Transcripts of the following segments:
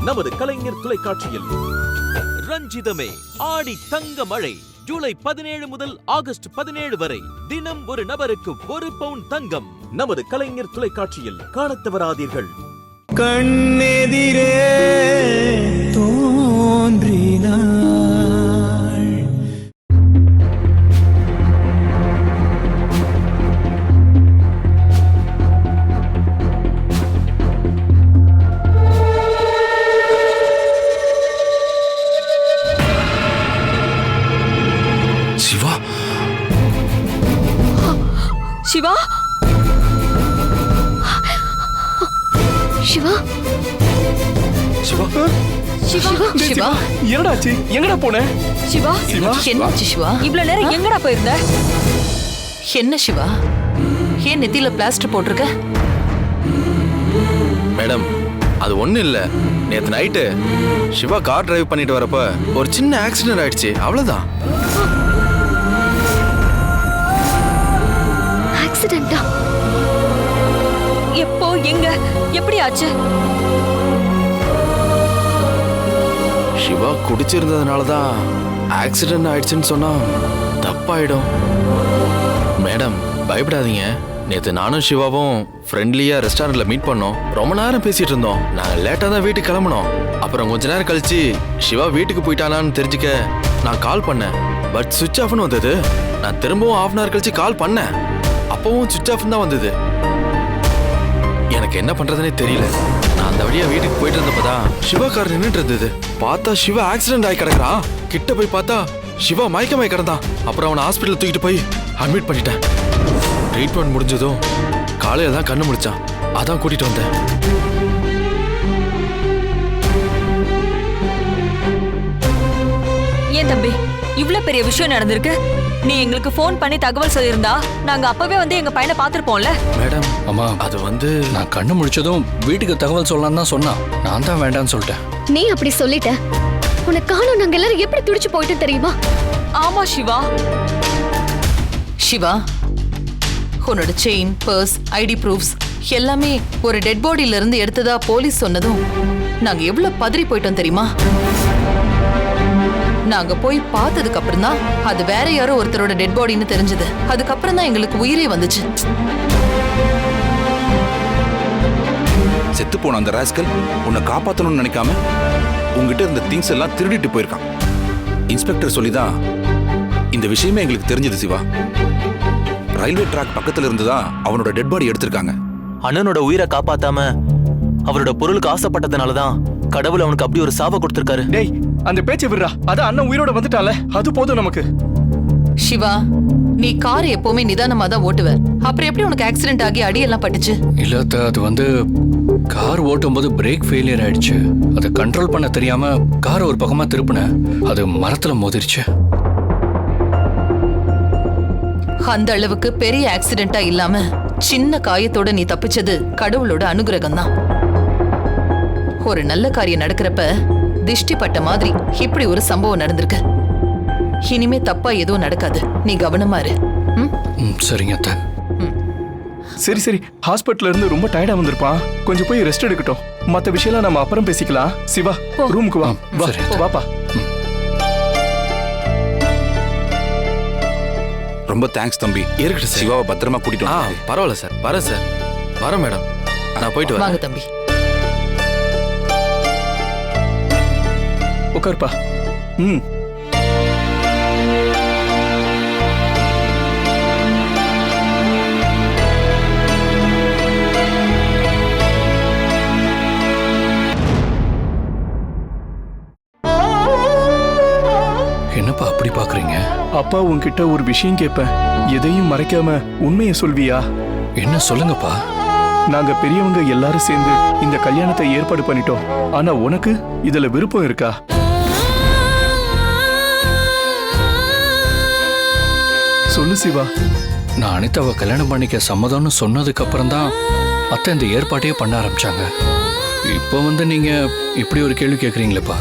நமது கலைஞர் தொலைக்காட்சியில். ரஞ்சிதமே ஆடி தங்க மழை ஜூலை 17 முதல் ஆகஸ்ட் 17 வரை தினம் ஒரு நபருக்கு 1 பவுன் தங்கம். நமது கலைஞர் தொலைக்காட்சியில் காணத் தவறாதீர்கள். கண்ணெதிரே தோன்றினாள். சிவா சிவா சிவா சிவா சிவா சிவா என்னடாச்சு? எங்கடா போன? சிவா என்னாச்சு சிவா? இவ்வளவு நேரம் எங்கடா போயிருந்த? என்ன சிவா, ஏன் நெத்தியில பிளாஸ்டர் போட்டிருக்க? மேடம், அது ஒண்ணும் இல்ல. நேத்து நைட்டு சிவா கார் டிரைவ் பண்ணிட்டு வரப்ப ஒரு சின்ன ஆக்சிடென்ட் ஆயிடுச்சு, அவ்வளவுதான். ஆக்சிடென்ட்டா? எப்போ, எங்க, எப்படி ஆச்சு? சிவா குடிச்சிருந்ததுனாலதான் ஆக்சிடென்ட் ஆயிடுச்சுன்னு சொன்னா தப்பாயிடும். மேடம் பயப்படாதீங்க. நேத்து நானும் சிவாவும் ஃப்ரெண்ட்லியா ரெஸ்டாரண்ட்ல மீட் பண்ணோம். ரொம்ப நேரம் பேசிட்டு இருந்தோம். நாங்க லேட்டா தான் வீட்டுக்கு கிளம்பணும். அப்புறம் கொஞ்ச நேரம் கழிச்சு சிவா வீட்டுக்கு போயிட்டானான்னு தெரிஞ்சுக்க நான் கால் பண்ணேன். பட் சுவிட்ச் ஆஃப்னு வந்தது. நான் திரும்பவும் ½ hour கழிச்சு கால் பண்ணேன். அப்பவும் சுவிட்ச் ஆஃப் தான் வந்தது. எனக்கு என்ன பண்றதுனே தெரியல. நான் அந்த வழியா வீட்டுக்கு போயிட்டு இருந்தப்பதான் சிவா கார் நின்றுட்டு இருந்தது. பார்த்தா சிவா ஆக்சிடென்ட் ஆகி கிடக்குறான். கிட்ட போய் பார்த்தா சிவா மயக்கமாய் கிடந்தான். அப்புறம் அவனை ஹாஸ்பிட்டல் தூக்கிட்டு போய் அட்மிட் பண்ணிட்டேன். ட்ரீட்மெண்ட் முடிஞ்சதும் காலையில தான் கண்ணு முடிச்சான். அதான் கூட்டிட்டு வந்தேன். ஏன் தம்பி, இவ்வளவு பெரிய விஷயம் நடந்திருக்கு. நீ எங்களுக்கு போன் பண்ணி தகவல் சொல்லியிருந்தா நாங்க அப்பவே வந்து எங்க பையனை பாத்துருப்போம்ல. மேடம், அம்மா, அது வந்து நான் கண்ணு முடிச்சதும் வீட்டுக்கு தகவல் சொல்லலாம் தான் சொன்னான். நான் தான் வேண்டான்னு சொல்லிட்டேன். நீ அப்படி சொல்லிட்ட. உனக்கு காணும் நாங்க எல்லாரும் எப்படி துடிச்சு போயிட்டு தெரியுமா? ஆமா சிவா. சிவா, உன்னோட செயின், பர்ஸ், ஐடி ப்ரூஃப்ஸ் எல்லாமே ஒரு டெட் பாடியில இருந்து எடுத்ததா போலீஸ் சொன்னதும் நாங்க எவ்வளவு பதறி போயிட்டோம் தெரியுமா? நாங்க போய் பார்த்ததுக்கு அப்புறம் தான் அது வேற யாரோ ஒருத்தரோட டெட் பாடின்னு தெரிஞ்சது. அதுக்கப்புறம் தான் எங்களுக்கு உயிரே வந்துச்சு. செத்து போன அந்த ராஸ்கல் உன்னை காப்பாற்றணும்னு நினைக்காம உங்ககிட்ட இருந்த திங்ஸ் எல்லாம் திருடிட்டு போயிருக்கான். இன்ஸ்பெக்டர் சொல்லிதான் இந்த விஷயமே எங்களுக்கு தெரிஞ்சது. சிவா ரயில்வே ட்ராக் பக்கத்துல இருந்துதான் அவனோட டெட் பாடி எடுத்திருக்காங்க. அண்ணனோட உயிரை காப்பாத்தாம அவரோட பொருளுக்கு ஆசைப்பட்டதுனாலதான் கடவுள் அவனுக்கு அப்படி ஒரு சாப கொடுத்திருக்காரு. டேய், அந்த பேச்சை விடுறா. அதான் அண்ணன் உயிரோட வந்துட்டால, அது போதும் நமக்கு. சிவா, நீ காரை எப்பவுமே நிதானமா தான் ஓட்டுவ. அப்புறம் எப்படி உனக்கு ஆக்சிடென்ட் ஆகி அடியெல்லாம் பட்டுச்சு? இல்ல, அது வந்து கார் ஓட்டும் போது பிரேக் ஃபெயிலியர் ஆயிடுச்சு. அதை கண்ட்ரோல் பண்ண தெரியாம கார் ஒரு பக்கமா திருப்பினேன். அது மரத்துல மோதிருச்சு. அந்த அளவுக்கு பெரிய ஆக்சிடென்ட்டா இல்லாம சின்ன காயத்தோட நீ தப்பிச்சது கடவுளோட அனுகிரகம் தான். ஒரு நல்ல காரியம் நடக்கிறப்ப திஷ்டி பட்ட மாதிரி இப்படி ஒரு சம்பவம் நடந்திருக்கு. இனிமே தப்பா எதுவும் நடக்காது. நீ கவனமா இரு. சரிங்க அத்தை. சரி, ஹாஸ்பிட்டல்ல இருந்து ரொம்ப டயர்டா வந்திருப்பான். கொஞ்சம் போய் ரெஸ்ட் எடுக்கட்டும். மத்த விஷயம் நம்ம அப்புறம் பேசிக்கலாம். சிவா, ரூமுக்கு வா. வாப்பா. ரொம்ப தேங்க்ஸ் தம்பி. இருக்கட்டும் சார். சிவாவை பத்திரமா கூட்டிட்டு வா. பரவாயில்ல சார். வரேன் சார். வரேன் மேடம். நான் போயிட்டு வரேன். வாங்க தம்பி. உட்காருப்பா. என்னப்பா அப்படி பாக்குறீங்க? அப்பா உன்கிட்ட ஒரு விஷயம் கேட்பேன். எதையும் மறைக்காம உண்மையை சொல்வியா? என்ன சொல்லுங்கப்பா. நாங்க பெரியவங்க எல்லாரும் சேர்ந்து இந்த கல்யாணத்தை ஏற்பாடு பண்ணிட்டோம். ஆனா உனக்கு இதுல விருப்பம் இருக்கா? சொல்லு சிவா. நான் அனிதாவை கல்யாணம் பண்ணிக்க சம்மதம்னு சொன்னதுக்கு அப்புறம் தான் அத்தை இந்த ஏற்பாட்டையே பண்ண ஆரம்பிச்சாங்க. இப்போ வந்து நீங்க இப்படி ஒரு கேள்வி கேட்குறீங்களேப்பா.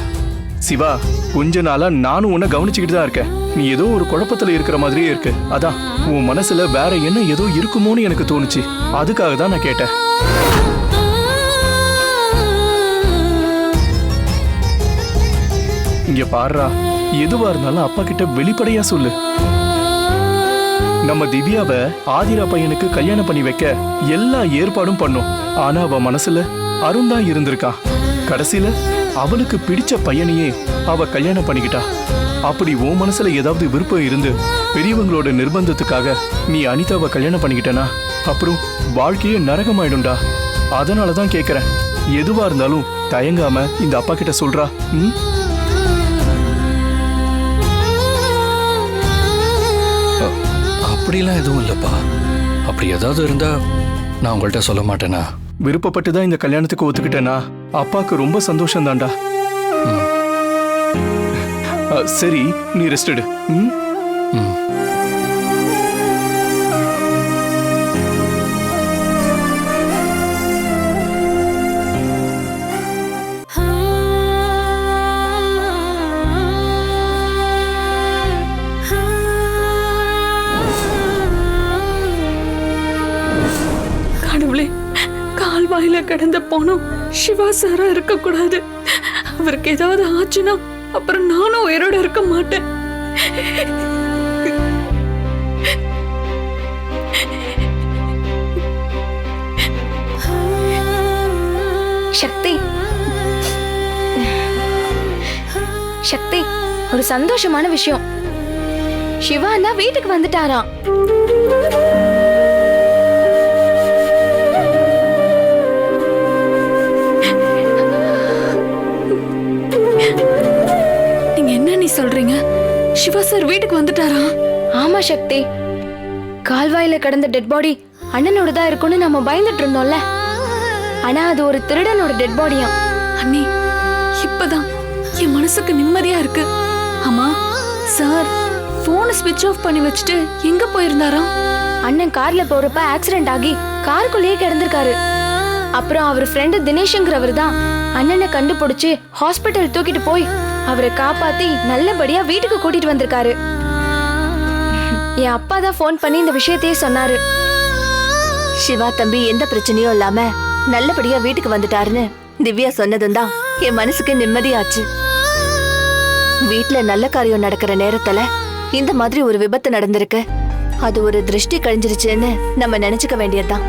சிவா, கொஞ்ச நாளா நானும் உன்னை கவனிச்சுக்கிட்டு தான் இருக்கேன். நீ ஏதோ ஒரு குழப்பத்துல இருக்கிற மாதிரியே இருக்கு. அதான் உன் மனசுல வேற என்ன ஏதோ இருக்குமோன்னு எனக்கு தோணுச்சு. அதுக்காக தான் நான் கேட்டேன். இங்க பாருடா, எதுவா இருந்தாலும் அப்பா கிட்ட வெளிப்படையா சொல்லு. நம்ம திவ்யாவை ஆதிரா பையனுக்கு கல்யாணம் பண்ணி வைக்க எல்லா ஏற்பாடும் பண்ணோம். ஆனா அவ மனசுல அருண் தான் இருந்திருக்கான். கடைசியில அவளுக்கு பிடிச்ச பையனையே அவ கல்யாணம் பண்ணிக்கிட்டா. அப்படி உன் மனசுல ஏதாவது விருப்பம் இருந்து பெரியவங்களோட நிர்பந்தத்துக்காக நீ அனிதாவை கல்யாணம் பண்ணிக்கிட்டனா அப்புறம் வாழ்க்கையே நரகமாயிடும்டா. அதனாலதான் கேக்குறேன், எதுவா இருந்தாலும் தயங்காம இந்த அப்பா கிட்ட சொல்றா. அப்படிலாம் எதுவும் இல்லப்பா. அப்படி ஏதாவது இருந்தா நான் உங்கள்கிட்ட சொல்ல மாட்டேனா? விருப்பப்பட்டு தான் இந்த கல்யாணத்துக்கு ஒத்துக்கிட்டேனா அப்பாவுக்கு ரொம்ப சந்தோஷம் தான்டா. சரி, நீ ரெஸ்ட் எடு. கடவுளே, கால்வாயில கடந்த போனோம் சிவா சாரா இருக்க கூடாது. அவருக்கு ஏதாவது ஆச்சுன்னா அப்புறம் நானும் உயிரோட இருக்க மாட்டேன். சக்தி, சக்தி, ஒரு சந்தோஷமான விஷயம். சிவா அண்ணா வீட்டுக்கு வந்துட்டாராம். நீங்க என்ன நீ சொல்றீங்க? சிவா சார் வீட்டுக்கு வந்துட்டாரா? ஆமா சக்தி, கால்வாயில கடந்த டெட் பாடி அண்ணனோட தான் இருக்கும்னு நம்ம பயந்துட்டு இருந்தோம்ல. ஆனா அது ஒரு திருடனோட டெட் பாடியா. அண்ணி, இப்பதான் என் மனசுக்கு நிம்மதியா இருக்கு. ஆமா, சார் போனை ஸ்விட்ச் ஆஃப் பண்ணி வச்சுட்டு எங்க போயிருந்தாராம்? அண்ணன் கார்ல போறப்ப ஆக்சிடென்ட் ஆகி காருக்குள்ளேயே கிடந்திருக்காரு. அப்புறம் அவர் ஃப்ரெண்டு தினேஷ்ங்கிறவர் தான் அண்ணனை கண்டுபிடிச்சு ஹாஸ்பிட்டல் தூக்கிட்டு போய் அவரை காப்பாத்தி நல்லபடியா வீட்டுக்கு கூட்டிட்டு வந்திருக்காரு. என் அப்பா தான் போன் பண்ணி இந்த விஷயத்தையே சொன்னாரு. சிவா தம்பி எந்த பிரச்சனையும் இல்லாம நல்லபடியா வீட்டுக்கு வந்துட்டாருன்னு திவ்யா சொன்னதும் தான் என் மனசுக்கு நிம்மதியாச்சு. வீட்ல நல்ல காரியம் நடக்கிற நேரத்துல இந்த மாதிரி ஒரு விபத்து நடந்திருக்கு. அது ஒரு திருஷ்டி கழிஞ்சிருச்சுன்னு நம்ம நினைச்சுக்க வேண்டியதுதான்.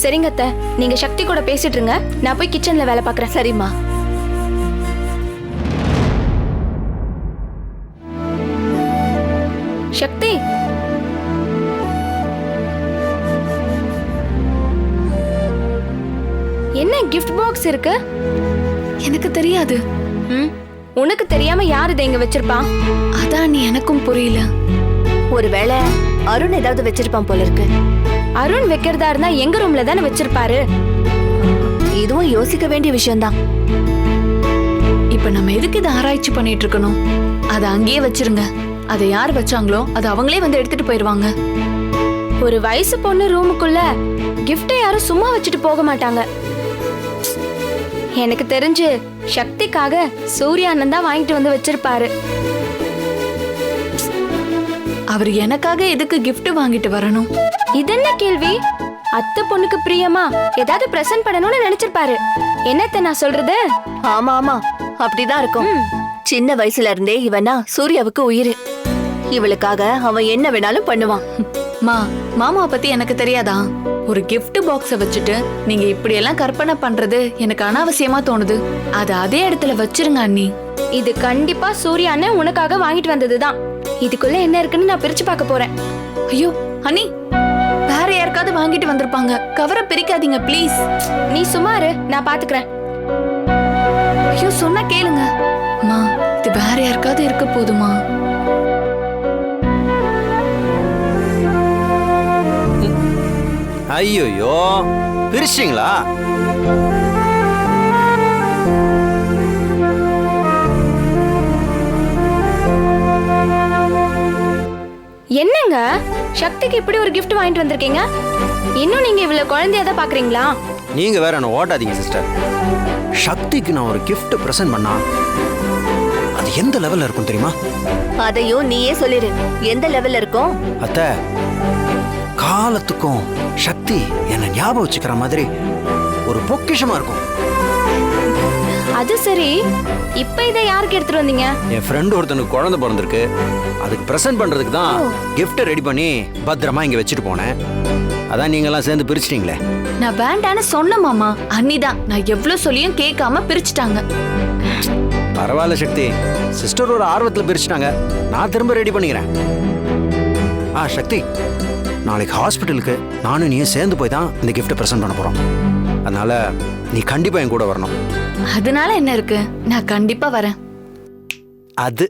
சரிங்க அத்தை, நீங்க சக்தி கூட பேசிட்டு இருங்க, நான் போய் கிச்சன்ல வேலை பார்க்கறேன். சரிம்மா. சக்தி, என்ன கிஃப்ட் பாக்ஸ் இருக்கு? எனக்கு தெரியாது. உனக்கு தெரியாம யார் இதை இங்க வச்சிருப்பான்? அதான் நீ எனக்கும் புரியல. ஒருவேளை அருண் ஏதாவது வச்சிருப்பான் போல இருக்கு. அருண் வைக்கிறதா இருந்தா எங்க ரூம்ல தானே வச்சிருப்பாரு. இதுவும் யோசிக்க வேண்டிய விஷயம்தான். இப்ப நம்ம எதுக்கு இதை ஆராய்ச்சி பண்ணிட்டு இருக்கணும்? அதை அங்கேயே வச்சிருங்க. அதை யார் வச்சாங்களோ அதை அவங்களே வந்து எடுத்துட்டு போயிருவாங்க. ஒரு வயசு பொண்ணு ரூமுக்குள்ள கிஃப்டை யாரும் சும்மா வச்சுட்டு போக மாட்டாங்க. எனக்கு தெரிஞ்சு சக்திக்காக சூர்யா அண்ணன் தான் வாங்கிட்டு வந்து வச்சிருப்பாரு. அவர் எனக்காக எதுக்கு gift வாங்கிட்டு வரணும்? இதென்ன கேள்வி? அத்தை பொண்ணுக்கு பிரியமா ஏதாவது பிரசன்ட் பண்ணணும்னு நினைச்சிருப்பாரு. என்னத்த நான் சொல்றது? ஆமா ஆமா, அப்படிதான் இருக்கும். சின்ன வயசுல இருந்தே இவனா சூர்யாவுக்கு உயிர். இவளுக்காக அவன் என்ன வேணாலும் பண்ணுவான். மாமாவை பத்தி எனக்கு தெரியாதா? ஒரு gift பாக்ஸ வச்சுட்டு நீங்க இப்படி எல்லாம் கற்பனை பண்றது எனக்கு அனாவசியமா தோணுது. அது அதே இடத்துல வச்சிருங்க அண்ணி. இது கண்டிப்பா சூர்யா அண்ணன் உனக்காக வாங்கிட்டு வந்ததுதான். இதுக்குள்ள என்ன இருக்குன்னு நான் பிரிச்சு பார்க்க போறேன். ஐயோ அண்ணி, வேற யாருக்காவது வாங்கிட்டு வந்திருப்பாங்க. கவரை பிரிக்காதீங்க ப்ளீஸ். நீ சுமாரு, நான் பாத்துக்கிறேன். ஐயோ சொன்னா கேளுங்க. மா, இது வேற யாருக்காவது இருக்க போதுமா? ஐயோ, பிரிச்சிங்களா? என்னங்க, சக்திக்கு இப்படி ஒரு gift வாங்கிட்டு வந்திருக்கீங்க? இன்னும் நீங்க இவ்வளவு குழந்தையா தான் பாக்குறீங்களா? நீங்க வேற என்ன ஓட்டாதீங்க சிஸ்டர். சக்திக்கு நான் ஒரு gift பிரசன்ட் பண்ணா அது எந்த லெவல்ல இருக்கும் தெரியுமா? அதையும் நீயே சொல்லிரு, எந்த லெவல்ல இருக்கும்? அத்தை, காலத்துக்கும் சக்தி என்ன ஞாபகம் வச்சுக்கிற மாதிரி ஒரு பொக்கிஷமா இருக்கும். அது சரி இப்ப இதை யாருக்கு எடுத்துட்டு வந்தீங்க? என் ஃப்ரெண்டு ஒருத்தனுக்கு குழந்தை பிறந்திருக்கு, அதுக்கு ப்ரெசென்ட் பண்றதுக்கு தான் கிஃப்ட்டை ரெடி பண்ணி பத்திரமா இங்க வச்சுட்டு போனேன். அதான் நீங்க எல்லாம் சேர்ந்து பிரிச்சிட்டீங்களே. நான் வேண்டான்னு சொன்ன மாமா, அன்னிதான் நான் எவ்வளவு சொல்லியும் கேட்காம பிரிச்சுட்டாங்க. பரவாயில்ல சக்தி, சிஸ்டர் ஒரு ஆர்வத்தில் பிரிச்சுட்டாங்க, நான் திரும்ப ரெடி பண்ணிக்கிறேன். சக்தி, நாளைக்கு ஹாஸ்பிட்டலுக்கு நானும் நீயும் சேர்ந்து போய் தான் இந்த கிஃப்ட்டை ப்ரெசென்ட் பண்ண போறோம். அதனால நீ கண்டிப்பா என் கூட வரணும். அதனால என்ன இருக்கு, நான் கண்டிப்பா வரேன். அது